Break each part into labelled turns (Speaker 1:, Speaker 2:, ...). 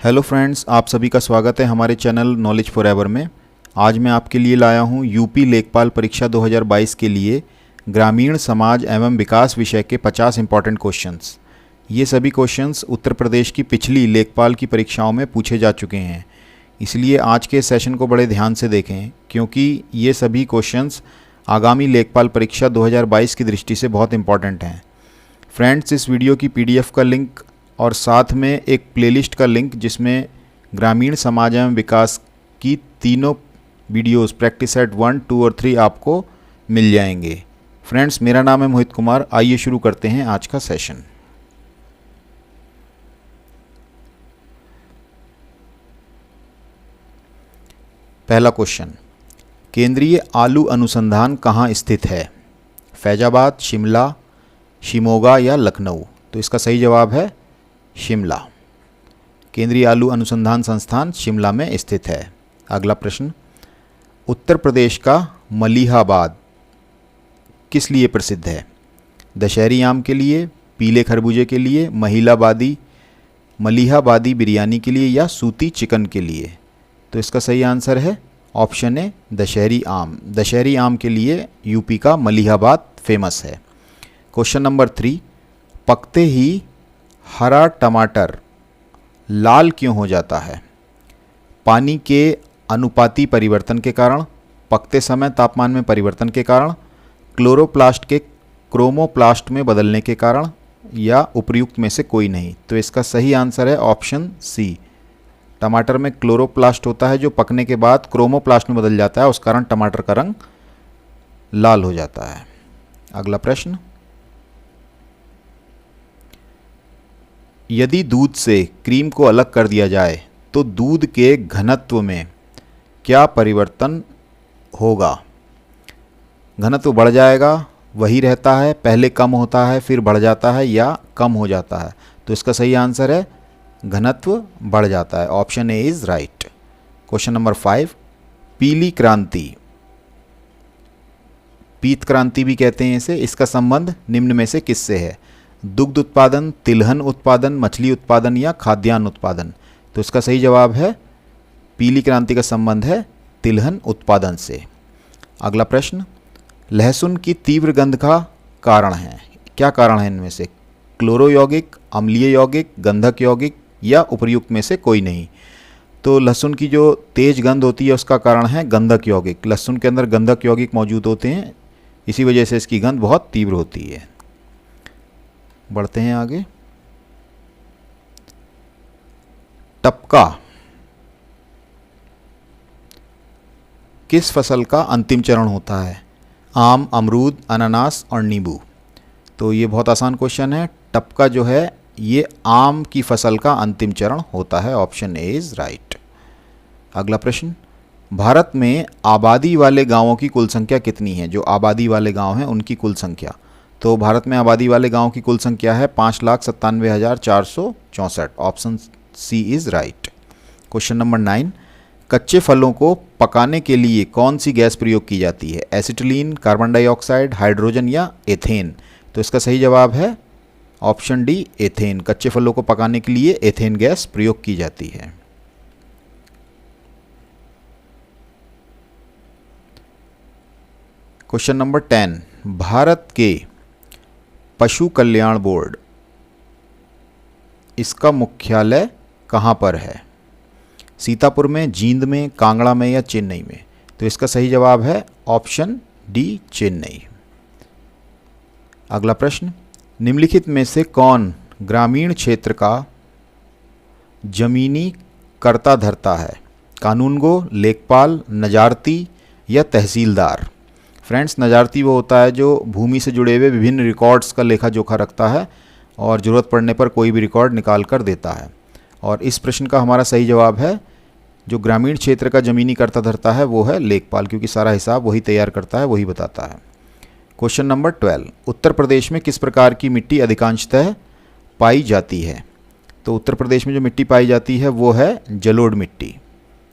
Speaker 1: Hello friends, आप सभी का स्वागत है हमारे चैनल नॉलेज फॉरएवर में। आज मैं आपके लिए लाया हूं यूपी लेखपाल परीक्षा 2022 के लिए ग्रामीण समाज एवं विकास विषय के 50 इंपॉर्टेंट क्वेश्चंस। ये सभी क्वेश्चंस उत्तर प्रदेश की पिछली लेखपाल की परीक्षाओं में पूछे जा चुके हैं, इसलिए आज के सेशन को बड़े ध्यान से देखें क्योंकि ये सभी क्वेश्चंस आगामी लेखपाल परीक्षा 2022 की दृष्टि से बहुत इंपॉर्टेंट हैं। फ्रेंड्स, इस वीडियो की PDF का लिंक और साथ में एक प्लेलिस्ट का लिंक जिसमें ग्रामीण समाज एवं विकास की तीनों वीडियोस प्रैक्टिस सेट 1, 2 और 3 आपको मिल जाएंगे। फ्रेंड्स, मेरा नाम है मोहित कुमार। आइए शुरू करते हैं आज का सेशन। पहला क्वेश्चन, केंद्रीय आलू अनुसंधान कहाँ स्थित है? फैजाबाद, शिमला, शिमोगा या लखनऊ? तो इसका सही जवाब है शिमला। केंद्रीय आलू अनुसंधान संस्थान शिमला में स्थित है। अगला प्रश्न, उत्तर प्रदेश का मलिहाबाद किस लिए प्रसिद्ध है? दशहरी आम के लिए, पीले खरबूजे के लिए, मलिहाबादी बिरयानी के लिए या सूती चिकन के लिए? तो इसका सही आंसर है ऑप्शन ए, दशहरी आम। दशहरी आम के लिए यूपी का मलिहाबाद फेमस है। क्वेश्चन नंबर 3, पकते ही हरा टमाटर लाल क्यों हो जाता है? पानी के अनुपाती परिवर्तन के कारण, पकते समय तापमान में परिवर्तन के कारण, क्लोरोप्लास्ट के क्रोमोप्लास्ट में बदलने के कारण या उपर्युक्त में से कोई नहीं? तो इसका सही आंसर है ऑप्शन सी। टमाटर में क्लोरोप्लास्ट होता है जो पकने के बाद क्रोमोप्लास्ट में बदल जाता है, उस कारण टमाटर का रंग लाल हो जाता है। अगला प्रश्न, यदि दूध से क्रीम को अलग कर दिया जाए तो दूध के घनत्व में क्या परिवर्तन होगा? घनत्व बढ़ जाएगा, वही रहता है, पहले कम होता है, फिर बढ़ जाता है या कम हो जाता है? तो इसका सही आंसर है घनत्व बढ़ जाता है। Option A is right. Question number 5, पीली क्रांति, पीत क्रांति भी कहते हैं इसे, इसका संबंध निम्न में से किससे है? दुग्ध उत्पादन, तिलहन उत्पादन, मछली उत्पादन या खाद्यान्न उत्पादन? तो इसका सही जवाब है पीली क्रांति का संबंध है तिलहन उत्पादन से। अगला प्रश्न, लहसुन की तीव्र गंध का कारण है? क्या कारण है इनमें से? क्लोरो यौगिक, अम्लीय यौगिक, गंधक यौगिक या उपर्युक्त में से कोई नहीं? तो लहसुन की जो तेज गंध होती है उसका कारण है गंधक यौगिक। लहसुन के अंदर गंधक यौगिक मौजूद होते हैं, इसी वजह से इसकी गंध बहुत तीव्र होती है। बढ़ते हैं आगे। टपका किस फसल का अंतिम चरण होता है? आम, अमरूद, अनानास और नींबू? तो ये बहुत आसान क्वेश्चन है। टपका जो है ये आम की फसल का अंतिम चरण होता है। Option A is right. अगला प्रश्न, भारत में आबादी वाले गांवों की कुल संख्या कितनी है? जो आबादी वाले गांव हैं उनकी कुल संख्या। तो भारत में आबादी वाले गांवों की कुल संख्या है 5,97,464। Option C is right. Question number 9, कच्चे फलों को पकाने के लिए कौन सी गैस प्रयोग की जाती है? एसिटिलीन, कार्बन डाइऑक्साइड, हाइड्रोजन या एथेन? तो इसका सही जवाब है ऑप्शन डी, एथेन। कच्चे फलों को पकाने के लिए एथेन गैस प्रयोग की जाती है। क्वेश्चन नंबर 10, भारत के पशु कल्याण बोर्ड, इसका मुख्यालय कहाँ पर है? सीतापुर में, जींद में, कांगड़ा में या चेन्नई में? तो इसका सही जवाब है ऑप्शन डी, चेन्नई। अगला प्रश्न, निम्नलिखित में से कौन ग्रामीण क्षेत्र का जमीनी कर्ता धर्ता है? कानूनगो, लेखपाल, नजारती या तहसीलदार? फ्रेंड्स, नजारती वो होता है जो भूमि से जुड़े हुए विभिन्न रिकॉर्ड्स का लेखा जोखा रखता है और ज़रूरत पड़ने पर कोई भी रिकॉर्ड निकाल कर देता है। और इस प्रश्न का हमारा सही जवाब है जो ग्रामीण क्षेत्र का ज़मीनी कर्ता धर्ता है वो है लेखपाल, क्योंकि सारा हिसाब वही तैयार करता है, वही बताता है। क्वेश्चन नंबर 12, उत्तर प्रदेश में किस प्रकार की मिट्टी अधिकांशतः पाई जाती है? तो उत्तर प्रदेश में जो मिट्टी पाई जाती है वो है जलोढ़ मिट्टी।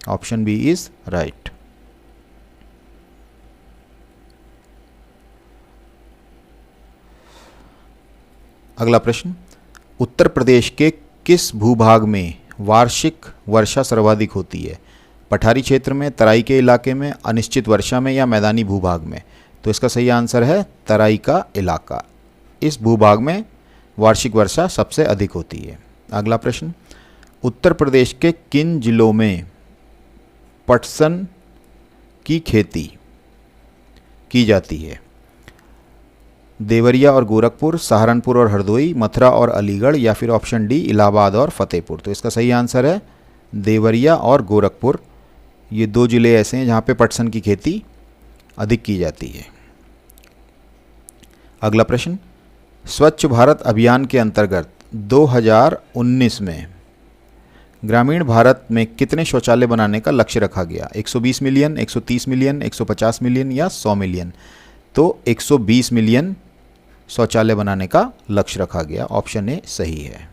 Speaker 1: Option B is right. अगला प्रश्न, उत्तर प्रदेश के किस भूभाग में वार्षिक वर्षा सर्वाधिक होती है? पठारी क्षेत्र में, तराई के इलाके में, अनिश्चित वर्षा में या मैदानी भूभाग में? तो इसका सही आंसर है तराई का इलाका। इस भूभाग में वार्षिक वर्षा सबसे अधिक होती है। अगला प्रश्न, उत्तर प्रदेश के किन जिलों में पटसन की खेती की जाती है? देवरिया और गोरखपुर, सहारनपुर और हरदोई, मथुरा और अलीगढ़ या फिर ऑप्शन डी इलाहाबाद और फतेहपुर? तो इसका सही आंसर है देवरिया और गोरखपुर। ये दो ज़िले ऐसे हैं जहाँ पे पटसन की खेती अधिक की जाती है। अगला प्रश्न, स्वच्छ भारत अभियान के अंतर्गत 2019 में ग्रामीण भारत में कितने शौचालय बनाने का लक्ष्य रखा गया? 120 मिलियन, 130 मिलियन, 150 मिलियन या 100 मिलियन? तो 120 मिलियन शौचालय बनाने का लक्ष्य रखा गया। ऑप्शन ए सही है।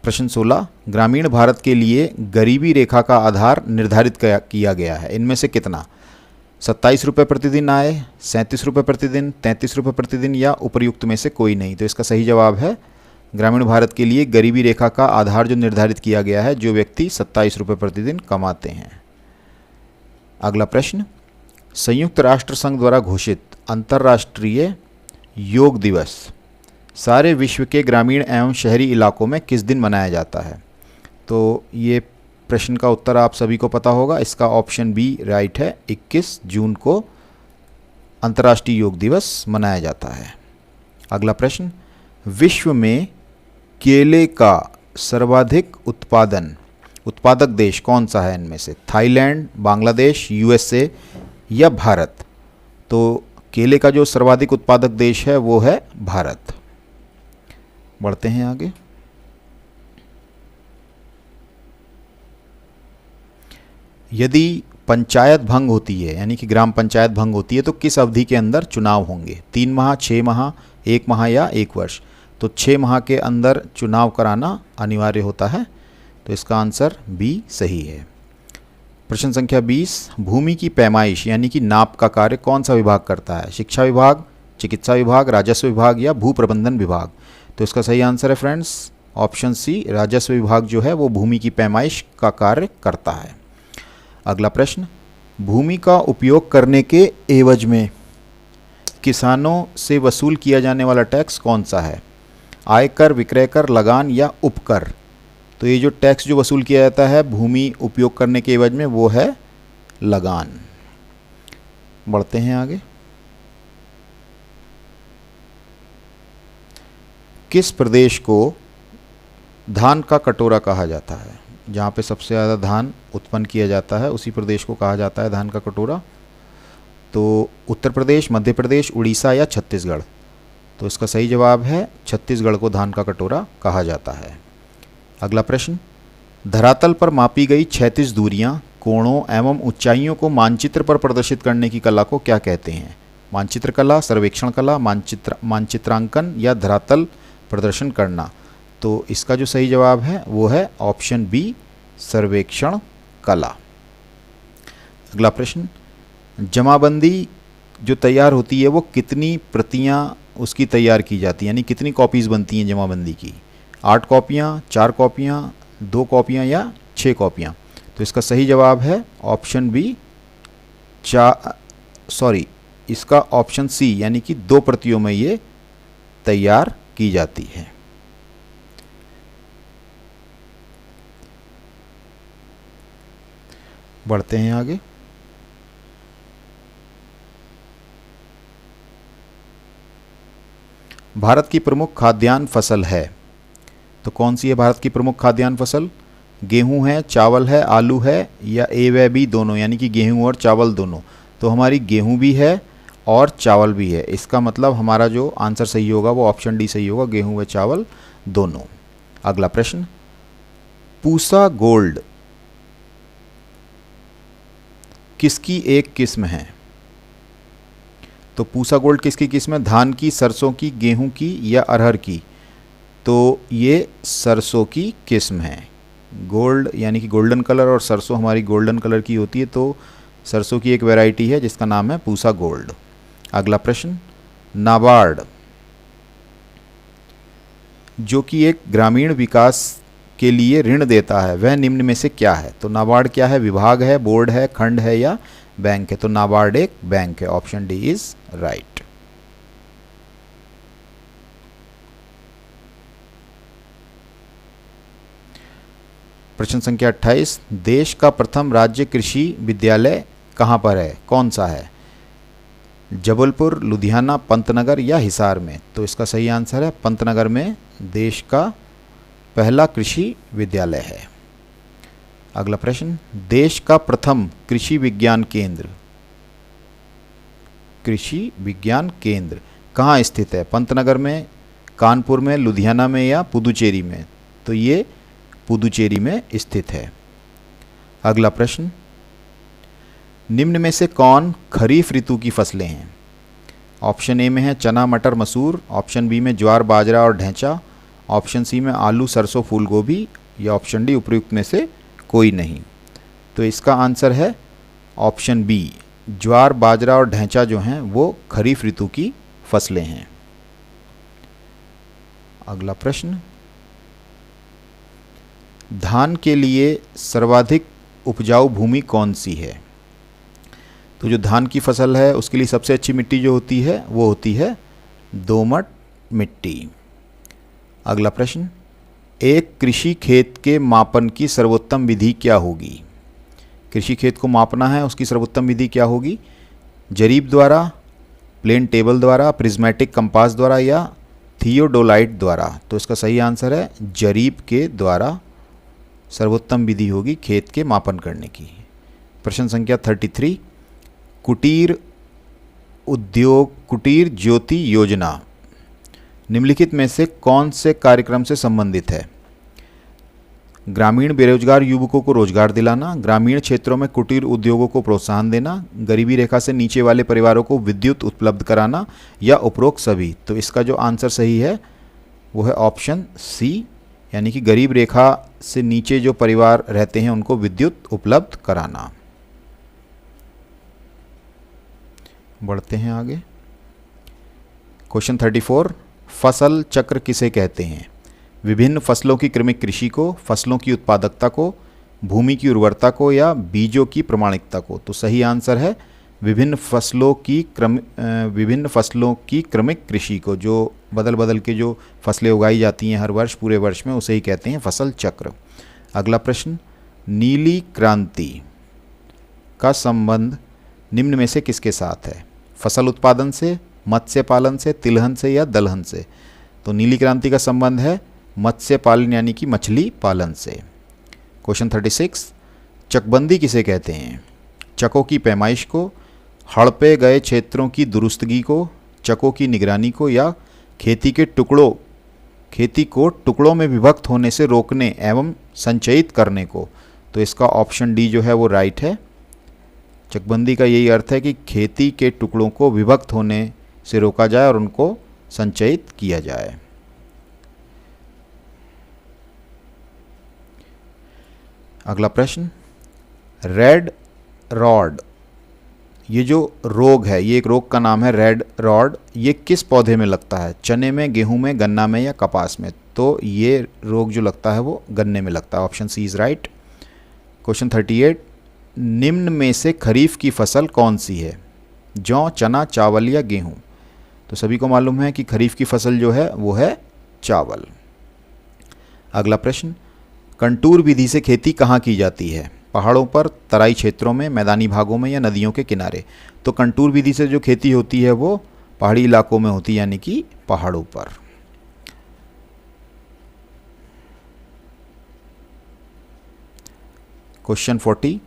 Speaker 1: प्रश्न 16, ग्रामीण भारत के लिए गरीबी रेखा का आधार निर्धारित किया गया है। इनमें से कितना? 27 रुपये प्रतिदिन आय, 37 रुपये प्रतिदिन, 33 रुपये प्रतिदिन या उपर्युक्त में से कोई नहीं? तो इसका सही जवाब है ग्रामीण भारत के लिए गरीबी रेखा का आधार जो निर्धारित किया गया है, जो व्यक्ति 27 रुपये प्रतिदिन कमाते हैं। अगला प्रश्न, संयुक्त राष्ट्र संघ द्वारा घोषित अंतर्राष्ट्रीय योग दिवस सारे विश्व के ग्रामीण एवं शहरी इलाकों में किस दिन मनाया जाता है? तो ये प्रश्न का उत्तर आप सभी को पता होगा। इसका ऑप्शन बी राइट है। 21 जून को अंतर्राष्ट्रीय योग दिवस मनाया जाता है। अगला प्रश्न, विश्व में केले का सर्वाधिक उत्पादक देश कौन सा है? इनमें से थाईलैंड, बांग्लादेश, यूएसए या भारत? तो केले का जो सर्वाधिक उत्पादक देश है वो है भारत। बढ़ते हैं आगे। यदि पंचायत भंग होती है, यानी कि ग्राम पंचायत भंग होती है, तो किस अवधि के अंदर चुनाव होंगे? 3 माह, 6 माह, 1 माह या 1 वर्ष? तो 6 माह के अंदर चुनाव कराना अनिवार्य होता है। तो इसका आंसर बी सही है। प्रश्न संख्या 20, भूमि की पैमाइश यानी कि नाप का कार्य कौन सा विभाग करता है? शिक्षा विभाग, चिकित्सा विभाग, राजस्व विभाग या भू प्रबंधन विभाग? तो इसका सही आंसर है फ्रेंड्स ऑप्शन सी, राजस्व विभाग जो है वो भूमि की पैमाइश का कार्य करता है। अगला प्रश्न, भूमि का उपयोग करने के एवज में किसानों से वसूल किया जाने वाला टैक्स कौन सा है? आयकर, विक्रय कर, लगान या उपकर? तो ये जो टैक्स जो वसूल किया जाता है भूमि उपयोग करने के एवज में वो है लगान। बढ़ते हैं आगे। किस प्रदेश को धान का कटोरा कहा जाता है? जहाँ पे सबसे ज़्यादा धान उत्पन्न किया जाता है उसी प्रदेश को कहा जाता है धान का कटोरा। तो उत्तर प्रदेश, मध्य प्रदेश, उड़ीसा या छत्तीसगढ़? तो इसका सही जवाब है छत्तीसगढ़ को धान का कटोरा कहा जाता है। अगला प्रश्न, धरातल पर मापी गई क्षैतिज दूरियां, कोणों एवं ऊंचाइयों को मानचित्र पर प्रदर्शित करने की कला को क्या कहते हैं? मानचित्र कला, सर्वेक्षण कला, मानचित्रांकन या धरातल प्रदर्शन करना? तो इसका जो सही जवाब है वो है ऑप्शन बी, सर्वेक्षण कला। अगला प्रश्न, जमाबंदी जो तैयार होती है वो कितनी प्रतियां उसकी तैयार की जाती है, यानी कितनी कॉपीज़ बनती हैं जमाबंदी की? 8 कॉपियाँ, 4 कॉपियाँ, 2 कॉपियाँ या 6 कॉपियाँ? तो इसका सही जवाब है ऑप्शन बी, इसका ऑप्शन सी यानी कि 2 प्रतियों में ये तैयार की जाती है। बढ़ते हैं आगे। भारत की प्रमुख खाद्यान्न फसल है, तो कौन सी है भारत की प्रमुख खाद्यान्न फसल? गेहूं है, चावल है, आलू है या ए व बी दोनों, यानी कि गेहूं और चावल दोनों? तो हमारी गेहूं भी है और चावल भी है। इसका मतलब हमारा जो आंसर सही होगा वो ऑप्शन डी सही होगा, गेहूं व चावल दोनों। अगला प्रश्न, पूसा गोल्ड किसकी एक किस्म है? तो पूसा गोल्ड किसकी किस्म है? धान की, सरसों की, गेहूं की या अरहर की? तो ये सरसों की किस्म है। गोल्ड यानी कि गोल्डन कलर, और सरसों हमारी गोल्डन कलर की होती है, तो सरसों की एक वैरायटी है जिसका नाम है पूसा गोल्ड। अगला प्रश्न, नाबार्ड जो कि एक ग्रामीण विकास के लिए ऋण देता है वह निम्न में से क्या है? तो नाबार्ड क्या है? विभाग है, बोर्ड है, खंड है या बैंक है? तो नाबार्ड एक बैंक है। Option D is right. प्रश्न संख्या 28, देश का प्रथम राज्य कृषि विद्यालय कहाँ पर है? कौन सा है? जबलपुर, लुधियाना, पंतनगर या हिसार में? तो इसका सही आंसर है पंतनगर में देश का पहला कृषि विद्यालय है। अगला प्रश्न, देश का प्रथम कृषि विज्ञान केंद्र कहाँ स्थित है? पंतनगर में, कानपुर में, लुधियाना में या पुदुचेरी में? तो ये पुदुचेरी में स्थित है। अगला प्रश्न, निम्न में से कौन खरीफ ऋतु की फसलें हैं? ऑप्शन ए में है चना, मटर, मसूर, ऑप्शन बी में ज्वार, बाजरा और ढैंचा, ऑप्शन सी में आलू, सरसों, फूल गोभी या ऑप्शन डी उपयुक्त में से कोई नहीं। तो इसका आंसर है ऑप्शन बी, ज्वार, बाजरा और ढैंचा जो हैं वो खरीफ ऋतु की फसलें हैं। अगला प्रश्न, धान के लिए सर्वाधिक उपजाऊ भूमि कौन सी है? तो जो धान की फसल है उसके लिए सबसे अच्छी मिट्टी जो होती है वो होती है दोमट मिट्टी। अगला प्रश्न, एक कृषि खेत के मापन की सर्वोत्तम विधि क्या होगी? कृषि खेत को मापना है, उसकी सर्वोत्तम विधि क्या होगी? जरीब द्वारा, प्लेन टेबल द्वारा, प्रिज्मेटिक कंपास द्वारा या थियोडोलाइट द्वारा? तो इसका सही आंसर है जरीब के द्वारा सर्वोत्तम विधि होगी खेत के मापन करने की। प्रश्न संख्या 33, कुटीर ज्योति योजना निम्नलिखित में से कौन से कार्यक्रम से संबंधित है? ग्रामीण बेरोजगार युवकों को रोजगार दिलाना, ग्रामीण क्षेत्रों में कुटीर उद्योगों को प्रोत्साहन देना, गरीबी रेखा से नीचे वाले परिवारों को विद्युत उपलब्ध कराना या उपरोक्त सभी? तो इसका जो आंसर सही है वो है ऑप्शन सी, यानी कि गरीब रेखा से नीचे जो परिवार रहते हैं उनको विद्युत उपलब्ध कराना। बढ़ते हैं आगे। क्वेश्चन 34, फसल चक्र किसे कहते हैं? विभिन्न फसलों की क्रमिक कृषि को, फसलों की उत्पादकता को, भूमि की उर्वरता को या बीजों की प्रमाणिकता को? तो सही आंसर है विभिन्न फसलों की क्रमिक कृषि को, जो बदल बदल के जो फसलें उगाई जाती हैं हर वर्ष पूरे वर्ष में, उसे ही कहते हैं फसल चक्र। अगला प्रश्न, नीली क्रांति का संबंध निम्न में से किसके साथ है? फसल उत्पादन से, मत्स्य पालन से, तिलहन से या दलहन से? तो नीली क्रांति का संबंध है मत्स्य पालन यानी कि मछली पालन से। क्वेश्चन 36, चकबंदी किसे कहते हैं? चकों की पैमाइश को, हड़पे गए क्षेत्रों की दुरुस्तगी को, चकों की निगरानी को या खेती को टुकड़ों में विभक्त होने से रोकने एवं संचयित करने को? तो इसका ऑप्शन डी जो है वो राइट है। चकबंदी का यही अर्थ है कि खेती के टुकड़ों को विभक्त होने से रोका जाए और उनको संचयित किया जाए। अगला प्रश्न, रेड रॉड, ये जो रोग है, ये एक रोग का नाम है रेड रॉड, ये किस पौधे में लगता है? चने में, गेहूं में, गन्ना में या कपास में? तो ये रोग जो लगता है वो गन्ने में लगता है। Option C is right. Question 38, निम्न में से खरीफ की फसल कौन सी है? जौ, चना, चावल या गेहूं? तो सभी को मालूम है कि खरीफ की फसल जो है वो है चावल। अगला प्रश्न, कंटूर विधि से खेती कहाँ की जाती है? पहाड़ों पर, तराई क्षेत्रों में, मैदानी भागों में या नदियों के किनारे? तो कंटूर विधि से जो खेती होती है वो पहाड़ी इलाकों में होती है, यानी कि पहाड़ों पर। क्वेश्चन 40,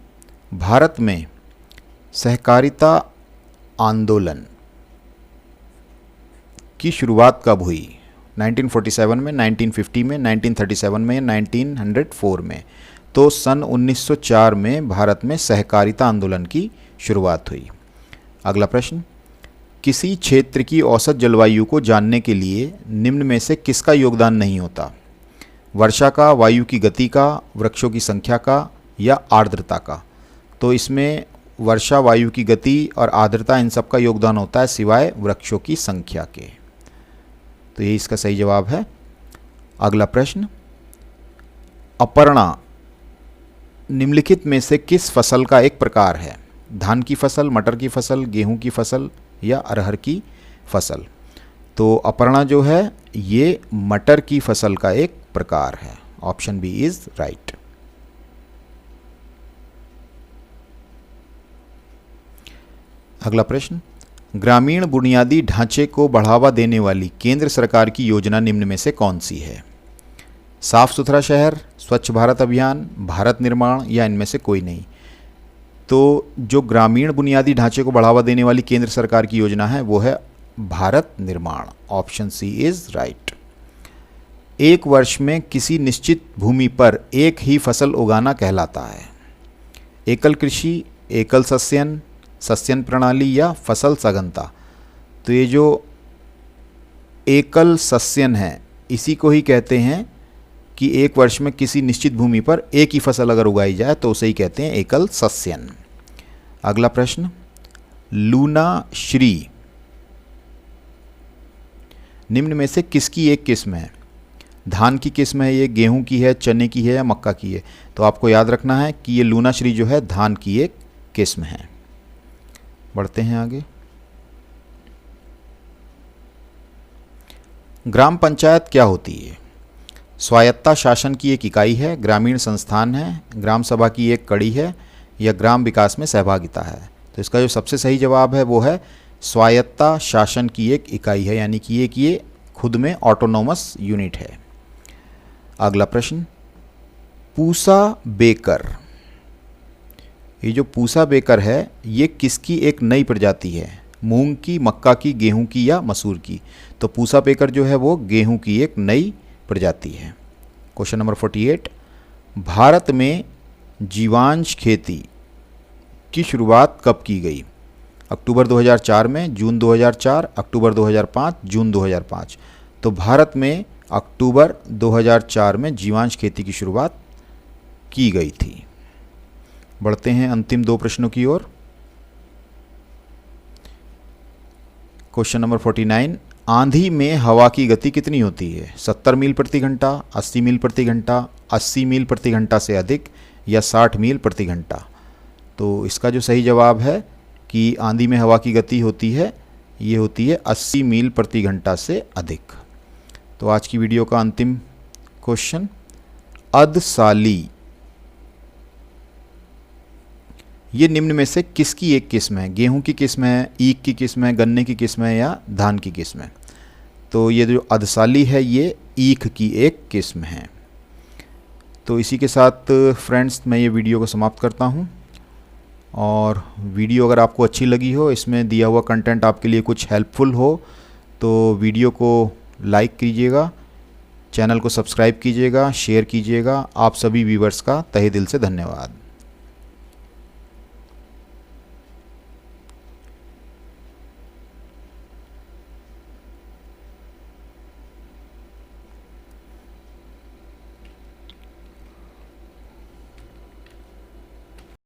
Speaker 1: भारत में सहकारिता आंदोलन की शुरुआत कब हुई? 1947 में, 1950 में, 1937 में या 1904 में? तो सन 1904 में भारत में सहकारिता आंदोलन की शुरुआत हुई। अगला प्रश्न, किसी क्षेत्र की औसत जलवायु को जानने के लिए निम्न में से किसका योगदान नहीं होता? वर्षा का, वायु की गति का, वृक्षों की संख्या का या आर्द्रता का? तो इसमें वर्षा, वायु की गति और आर्द्रता, इन सब का योगदान होता है सिवाय वृक्षों की संख्या के। तो ये इसका सही जवाब है अगला प्रश्न, अपर्णा निम्नलिखित में से किस फसल का एक प्रकार है? धान की फसल, मटर की फसल, गेहूं की फसल या अरहर की फसल? तो अपर्णा जो है ये मटर की फसल का एक प्रकार है। Option B is right. अगला प्रश्न, ग्रामीण बुनियादी ढांचे को बढ़ावा देने वाली केंद्र सरकार की योजना निम्न में से कौन सी है? साफ सुथरा शहर, स्वच्छ भारत अभियान, भारत निर्माण या इनमें से कोई नहीं? तो जो ग्रामीण बुनियादी ढांचे को बढ़ावा देने वाली केंद्र सरकार की योजना है वो है Bharat Nirman. Option C is right. एक वर्ष में किसी निश्चित भूमि पर एक ही फसल उगाना कहलाता है? एकल कृषि, एकल सस्यन, सस्यन प्रणाली या फसल सघनता? तो ये जो एकल सस्यन है इसी को ही कहते हैं कि एक वर्ष में किसी निश्चित भूमि पर एक ही फसल अगर उगाई जाए तो उसे ही कहते हैं एकल सस्यन। अगला प्रश्न, लूना श्री निम्न में से किसकी एक किस्म है? धान की किस्म है ये, गेहूं की है, चने की है या मक्का की है? तो आपको याद रखना है कि ये लूना श्री जो है धान की एक किस्म है। बढ़ते हैं आगे। ग्राम पंचायत क्या होती है? स्वायत्ता शासन की एक इकाई है, ग्रामीण संस्थान है, ग्राम सभा की एक कड़ी है या ग्राम विकास में सहभागिता है? तो इसका जो सबसे सही जवाब है वो है स्वायत्ता शासन की एक इकाई है, यानी कि ये खुद में ऑटोनोमस यूनिट है। अगला प्रश्न, पूसा बेकर। ये जो पूसा बेकर है ये किसकी एक नई प्रजाति है? मूंग की, मक्का की, गेहूं की या मसूर की? तो पूसा बेकर जो है वो गेहूं की एक नई प्रजाति है। क्वेश्चन नंबर 48, भारत में जीवांश खेती की शुरुआत कब की गई? अक्टूबर 2004 में, जून 2004, अक्टूबर 2005, जून 2005? तो भारत में अक्टूबर 2004 में जीवांश खेती की शुरुआत की गई थी। बढ़ते हैं अंतिम दो प्रश्नों की ओर। क्वेश्चन नंबर 49, आंधी में हवा की गति कितनी होती है? 70 मील प्रति घंटा, 80 मील प्रति घंटा, 80 मील प्रति घंटा से अधिक या 60 मील प्रति घंटा? तो इसका जो सही जवाब है कि आंधी में हवा की गति होती है, ये होती है 80 मील प्रति घंटा से अधिक। तो आज की वीडियो का अंतिम क्वेश्चन, अदसाली ये निम्न में से किसकी एक किस्म है? गेहूं की किस्म है, ईख की किस्म है, गन्ने की किस्म है या धान की किस्म है? तो ये जो अदसाली है ये ईख की एक किस्म है। तो इसी के साथ फ्रेंड्स मैं ये वीडियो को समाप्त करता हूँ। और वीडियो अगर आपको अच्छी लगी हो, इसमें दिया हुआ कंटेंट आपके लिए कुछ हेल्पफुल हो, तो वीडियो को लाइक कीजिएगा, चैनल को सब्सक्राइब कीजिएगा, शेयर कीजिएगा। आप सभी व्यूवर्स का तहे दिल से धन्यवाद।